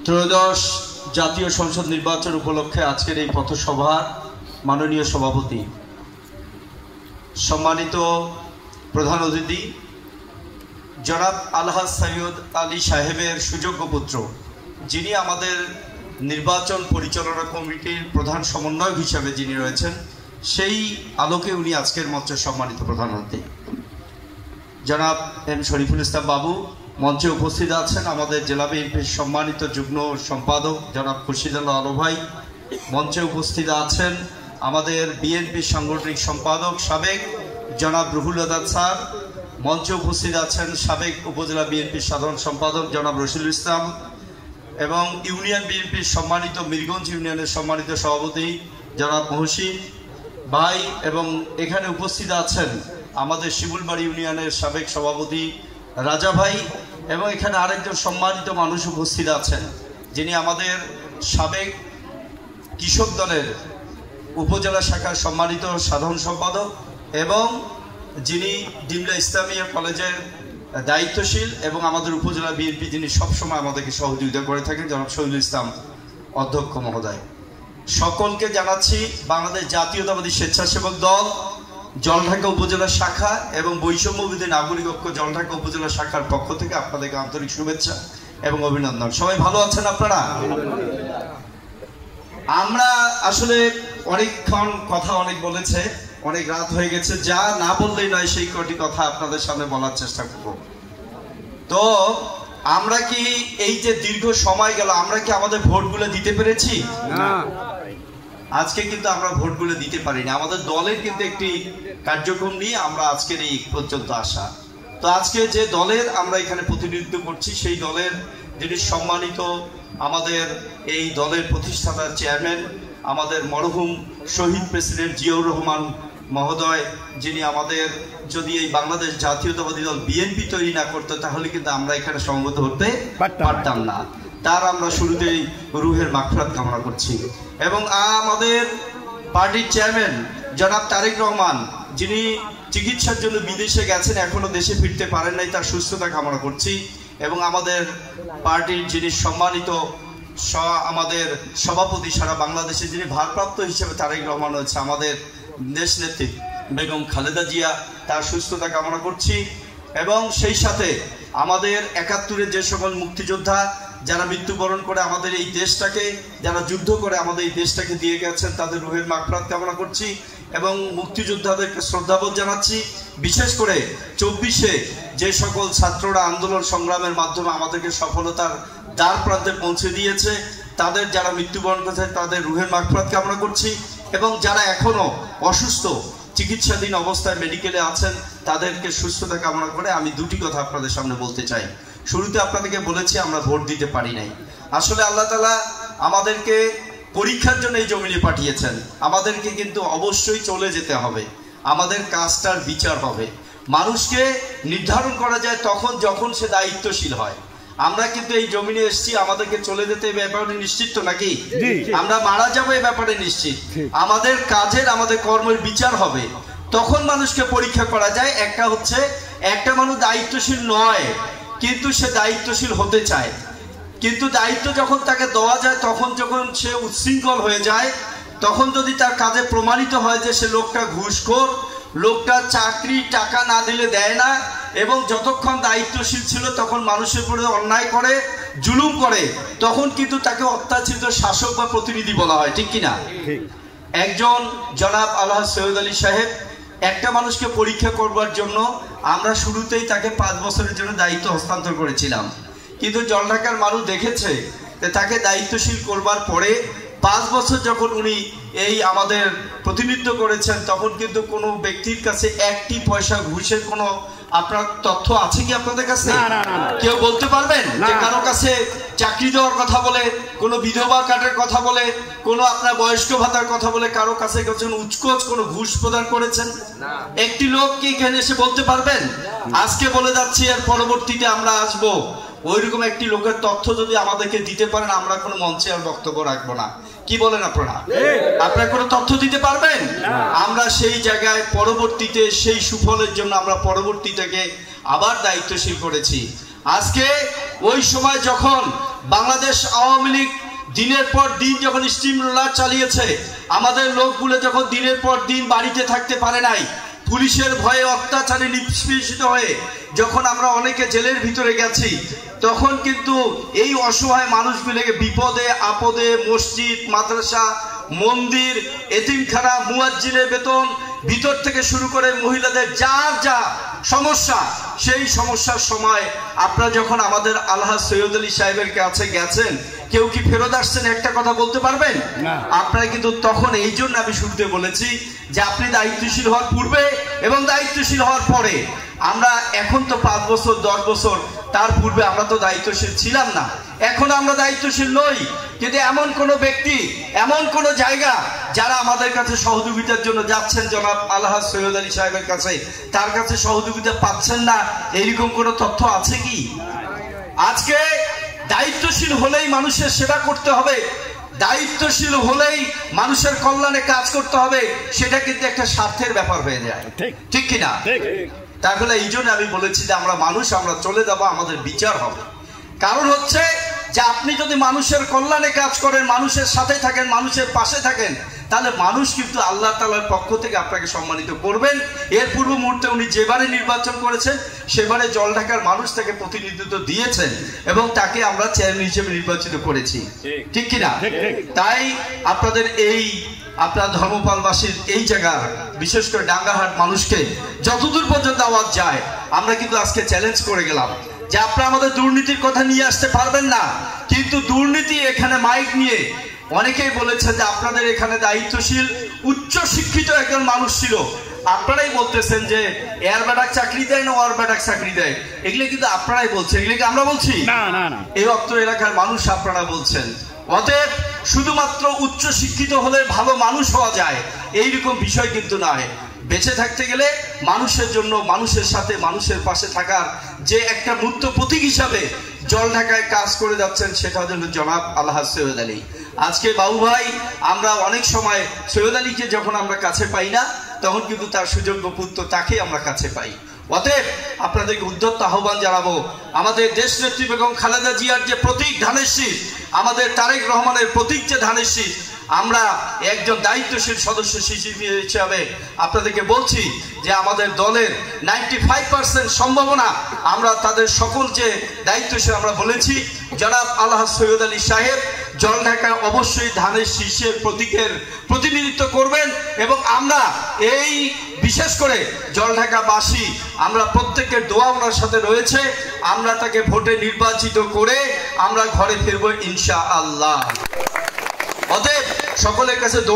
ত্রয়োদশ জাতীয় সংসদ নির্বাচন উপলক্ষে আজকের এই পথসভার মাননীয় সভাপতি, সম্মানিত প্রধান অতিথি জনাব আলহাজ সৈয়দ আলী সাহেবের সুযোগ্য পুত্র, যিনি আমাদের নির্বাচন পরিচালনা কমিটির প্রধান সমন্বয়ক হিসাবে যিনি রয়েছেন, সেই আলোকে উনি আজকের মঞ্চে সম্মানিত প্রধান অতিথি জনাব এম শরীফুল ইসলাম বাবু মঞ্চে উপস্থিত আছেন। আমাদের জেলা বিএনপির সম্মানিত যুগ্ম সম্পাদক জনাব খুরশিদুল্লাহ আলো ভাই মঞ্চে উপস্থিত আছেন। আমাদের বিএনপির সাংগঠনিক সম্পাদক সাবেক জনাব রুহুল আদাদ স্যার মঞ্চে উপস্থিত আছেন। সাবেক উপজেলা বিএনপির সাধারণ সম্পাদক জনাব রশিদুল ইসলাম এবং ইউনিয়ন বিএনপির সম্মানিত মিরগঞ্জ ইউনিয়নের সম্মানিত সভাপতি জনাব মহসিন ভাই এবং এখানে উপস্থিত আছেন আমাদের শিমুলবাড়ি ইউনিয়নের সাবেক সভাপতি রাজা ভাই এবং এখানে আরেকজন সম্মানিত মানুষ উপস্থিত আছেন, যিনি আমাদের সাবেক কৃষক দলের উপজেলা শাখার সম্মানিত সাধারণ সম্পাদক এবং যিনি ডিমলা ইসলামিয়া কলেজের দায়িত্বশীল এবং আমাদের উপজেলা বিএনপি যিনি সবসময় আমাদেরকে সহযোগিতা করে থাকেন, জনাব শহীদুল ইসলাম অধ্যক্ষ মহোদয়। সকলকে জানাচ্ছি বাংলাদেশ জাতীয়তাবাদী স্বেচ্ছাসেবক দল জলঢাকা উপজেলা শাখা এবং বৈষম্যবিরোধী নাগরিক ঐক্য জলঢাকা উপজেলা শাখার পক্ষ থেকে আপনাদেরকে আন্তরিক শুভেচ্ছা এবং অভিনন্দন। সবাই ভালো আছেন আপনারা? আমরা আসলে অনেকক্ষণ কথা অনেক বলেছে, অনেক রাত হয়ে গেছে, যা না বললেই নয় সেই কটি কথা আপনাদের সামনে বলার চেষ্টা করব। তো আমরা কি এই যে দীর্ঘ সময় গেল, আমরা কি আমাদের ভোটগুলো দিতে পেরেছি? না, আজকে কিন্তু আমরা ভোটগুলো দিতে পারিনি। আমাদের দলের কিন্তু একটি কার্যক্রম নিয়ে আমরা আজকের এই পর্যন্ত আসা। তো আজকে যে দলের আমরা এখানে প্রতিনিধিত্ব করছি, সেই দলের যিনি সম্মানিত আমাদের এই দলের প্রতিষ্ঠাতা চেয়ারম্যান আমাদের মরহুম শহীদ প্রেসিডেন্ট জিয়াউর রহমান মহোদয়, যিনি আমাদের যদি এই বাংলাদেশ জাতীয়তাবাদী দল বিএনপি তৈরি না করতো তাহলে কিন্তু আমরা এখানে সমবেত হতে পারতাম না। তার আমরা শুরুতেই রুহের মাগফিরাত কামনা করছি। এবং আমাদের পার্টির চেয়ারম্যান জনাব তারেক রহমান, যিনি চিকিৎসার জন্য বিদেশে গেছেন, এখনো দেশে ফিরতে পারেন নাই, তার সুস্থতা কামনা করছি। এবং আমাদের পার্টির যিনি সম্মানিত আমাদের সভাপতি সারা বাংলাদেশে, যিনি ভারপ্রাপ্ত হিসেবে তারেক রহমান হচ্ছে, আমাদের দেশ নেত্রী বেগম খালেদা জিয়া, তার সুস্থতা কামনা করছি। এবং সেই সাথে আমাদের ৭১-এর যে সকল মুক্তিযোদ্ধা যারা মৃত্যুবরণ করে আমাদের এই দেশটাকে, যারা যুদ্ধ করে আমাদের এই দেশটাকে দিয়ে গেছেন, তাদের রুহের মাগফিরাত কামনা করছি এবং মুক্তিযোদ্ধাদেরকে শ্রদ্ধাবোধ জানাচ্ছি। বিশেষ করে ২৪-এ যে সকল ছাত্ররা আন্দোলন সংগ্রামের মাধ্যমে আমাদেরকে সফলতার দ্বার প্রান্তে পৌঁছে দিয়েছে, তাদের যারা মৃত্যুবরণ করেছে তাদের রুহের মাগফিরাত কামনা করছি। এবং যারা এখনো অসুস্থ চিকিৎসাধীন অবস্থায় মেডিকেলে আছেন, তাদেরকে সুস্থতা কামনা করে আমি দুটি কথা আপনাদের সামনে বলতে চাই। শুরুতে আপনাদেরকে বলেছি আমরা ভোট দিতে পারি নাই। আসলে আল্লাহ তাআলা আমাদেরকে পরীক্ষার জন্য এই জমিনে পাঠিয়েছেন। আমাদেরকে কিন্তু অবশ্যই চলে যেতে হবে, আমাদের কাজটার বিচার হবে। মানুষকে নির্ধারণ করা যায় তখন যখন সে দায়িত্বশীল হয়। আমরা কিন্তু এই জমিনে এসেছি, আমাদেরকে চলে যেতে এই ব্যাপারে নিশ্চিত তো নাকি? আমরা মারা যাবো এই ব্যাপারে নিশ্চিত। আমাদের কাজের আমাদের কর্মের বিচার হবে, তখন মানুষকে পরীক্ষা করা যায়। একটা হচ্ছে একটা মানুষ দায়িত্বশীল নয় কিন্তু সে দায়িত্বশীল হতে চায়, কিন্তু দায়িত্ব যখন তাকে দেওয়া যায় তখন যখন সে উচ্ছৃঙ্খল হয়ে যায়, তখন যদি তার কাজে প্রমাণিত হয় যে সে লোকটা ঘুষখোর, লোকটা চাকরি টাকা না দিলে দেয় না এবং যতক্ষণ দায়িত্বশীল ছিল তখন মানুষের উপরে অন্যায় করে, জুলুম করে, তখন কিন্তু তাকে অত্যাচারিত শাসক বা প্রতিনিধি বলা হয়, ঠিক কিনা? একজন জনাব আলহাজ সৈয়দ আলী সাহেব একটা মানুষকে পরীক্ষা করবার জন্য আমরা শুরুতেই তাকে ৫ বছরের জন্য দায়িত্ব হস্তান্তর করেছিলাম, কিন্তু জলঢাকার মানুষ দেখেছে যে তাকে দায়িত্বশীল করবার পরে ৫ বছর যখন উনি এই আমাদের প্রতিনিধিত্ব করেছেন, তখন কিন্তু কোনো ব্যক্তির কাছে একটি পয়সা ঘুষের কোনো আপনার তথ্য আছে কি আপনাদের কাছে? কেউ বলতে পারবেন যে কারো কাছে চাকরি দেওয়ার কথা বলে, কোনো বিধবা কার্ডের কথা বলে, কোনো আপনার বয়স্ক ভাতার কথা বলে কারো কাছে উচ্চকোচ কোনো ঘুষ প্রদান করেছেন? একটি লোক কি এখানে এসে বলতে পারবেন? আজকে বলে যাচ্ছি, এর পরবর্তীতে আমরা আসবো, ওইরকম একটি লোকের তথ্য যদি আমাদেরকে দিতে পারেন আমরা কোনো মঞ্চে আর বক্তব্য রাখবো না। কি বলেন আপনারা? আপনারা কোনো তথ্য দিতে পারবেন? আমরা সেই জায়গায় পরবর্তীতে সেই সুফলের জন্য আমরা পরবর্তীটাকে আবার দায়িত্বশীল করেছি। আজকে ওই সময় যখন বাংলাদেশ আওয়ামী লীগ দিনের পর দিন যখন স্টিম রোলার চালিয়েছে, আমাদের লোকগুলো যখন দিনের পর দিন বাড়িতে থাকতে পারে নাই, পুলিশের ভয়ে অত্যাচারে নিষ্পেষিত হয়ে যখন আমরা অনেকে জেলের ভিতরে গেছি, তখন কিন্তু এই অসহায় মানুষগুলোকে বিপদে আপদে মসজিদ, মাদ্রাসা, মন্দির, এতিমখানা, মুয়াজ্জিনের বেতন ভিতর থেকে শুরু করে মহিলাদের যার যা সমস্যা, সেই সমস্যার সময় আপনারা যখন আমাদের আলহাজ সৈয়দ আলী সাহেবের কাছে গেছেন, কেউ কি ফেরত আসছেন একটা কথা বলতে পারবেন? আপনারা কিন্তু তখন এই জন্য আমি শুরুতে বলেছি যে আপনি দায়িত্বশীল হওয়ার পূর্বে এবং দায়িত্বশীল হওয়ার পরে, আমরা এখন তো 5 বছর 10 বছর তার পূর্বে আমরা তো দায়িত্বশীল ছিলাম না, এখন আমরা দায়িত্বশীল নই, কিন্তু এমন কোন ব্যক্তি, এমন কোন জায়গা যারা আমাদের কাছে সহযোগিতার জন্য যাচ্ছেন জনাব আলহাজ সৈয়দ আলী সাহেবের কাছে, তার কাছে সহযোগিতা পাচ্ছেন না, এরকম কোন তথ্য আছে কি? আজকে দায়িত্বশীল হলেই মানুষের সেবা করতে হবে, দায়িত্বশীল হলেই মানুষের কল্যাণে কাজ করতে হবে, সেটা কিন্তু একটা স্বার্থের ব্যাপার হয়ে যায়, ঠিক কিনা? তাহলে এই জন্য আমি বলেছি যে আমরা মানুষ, আমরা চলে যাবো, আমাদের বিচার হবে। কারণ হচ্ছে যে আপনি যদি মানুষের কল্যাণে কাজ করেন, মানুষের সাথে থাকেন, মানুষের পাশে থাকেন, তাহলে মানুষ কিন্তু আল্লাহ তাআলার পক্ষ থেকে আপনাকে সম্মানিত করবেন। এর পূর্ব মুহূর্তে উনি যেবারে নির্বাচন করেছেন, সেবারে জলঢাকার মানুষ তাকে প্রতিনিধিত্ব দিয়েছেন এবং তাকে আমরা চেয়ারম্যান হিসেবে নির্বাচিত করেছি, ঠিক কিনা? তাই আপনাদের এই আপনার ধর্মপালবাসীর এই জায়গার, বিশেষ করে ডাঙ্গারহাট মানুষকে যতদূর পর্যন্ত আওয়াজ যায়, আমরা কিন্তু আজকে চ্যালেঞ্জ করে গেলাম যে আপনারা আমাদের দুর্নীতির কথা নিয়ে আসতে পারবেন না, কিন্তু দুর্নীতি এখানে মাইক নিয়ে অনেকেই বলেছে যে আপনাদের এখানে দায়িত্বশীল উচ্চ শিক্ষিত একজন মানুষ ছিল, আপনারাই বলতেছেন যে এর বেটাক চাকরি দেয় না, ওর বেটাক চাকরি দেয়, এগুলো কিন্তু আপনারাই বলছেন, এগুলো কি আমরা বলছি? এই অত্র এলাকার মানুষ আপনারা বলছেন। অতএব শুধুমাত্র উচ্চ শিক্ষিত হলে ভালো মানুষ হওয়া যায় এইরকম বিষয় কিন্তু নয়। বেঁচে থাকতে গেলে মানুষের জন্য, মানুষের সাথে, মানুষের পাশে থাকার যে একটা মূর্ত প্রতীক হিসাবে জলঢাকায় কাজ করে যাচ্ছেন, সেটা হল জনাব আলহাজ সৈয়দ আলী। আজকে বাবু ভাই, আমরা অনেক সময় সৈয়দ আলীকে যখন আমরা কাছে পাই না, তখন কিন্তু তার সুযোগ্য পুত্র তাকে আমরা কাছে পাই। অতএব আপনাদেরকে উদ্যত আহ্বান জানাবো, আমাদের দেশ নেত্রী বেগম খালেদা জিয়ার যে প্রতীক ধানের শীষ, আমাদের তারেক রহমানের প্রতীক যে ধানের শীষ, আমরা একজন দায়িত্বশীল সদস্য হিসাবে আপনাদেরকে বলছি যে আমাদের দলের 95% সম্ভাবনা, আমরা তাদের সকল যে দায়িত্বশীল আমরা বলেছি, জনাব আলহাজ সৈয়দ আলী সাহেব জলঢাকা অবশ্যই ধানের শীষের প্রতীকের প্রতিনিধিত্ব করবেন এবং আমরা এই বিশেষ করে জলঢাকাবাসী, আমরা প্রত্যেকের দোয়া ওনার সাথে রয়েছে, আমরা তাকে ভোটে নির্বাচিত করে আমরা ঘরে ফিরবো ইনশাআল্লাহ। অতএব সকলের কাছে দোয়া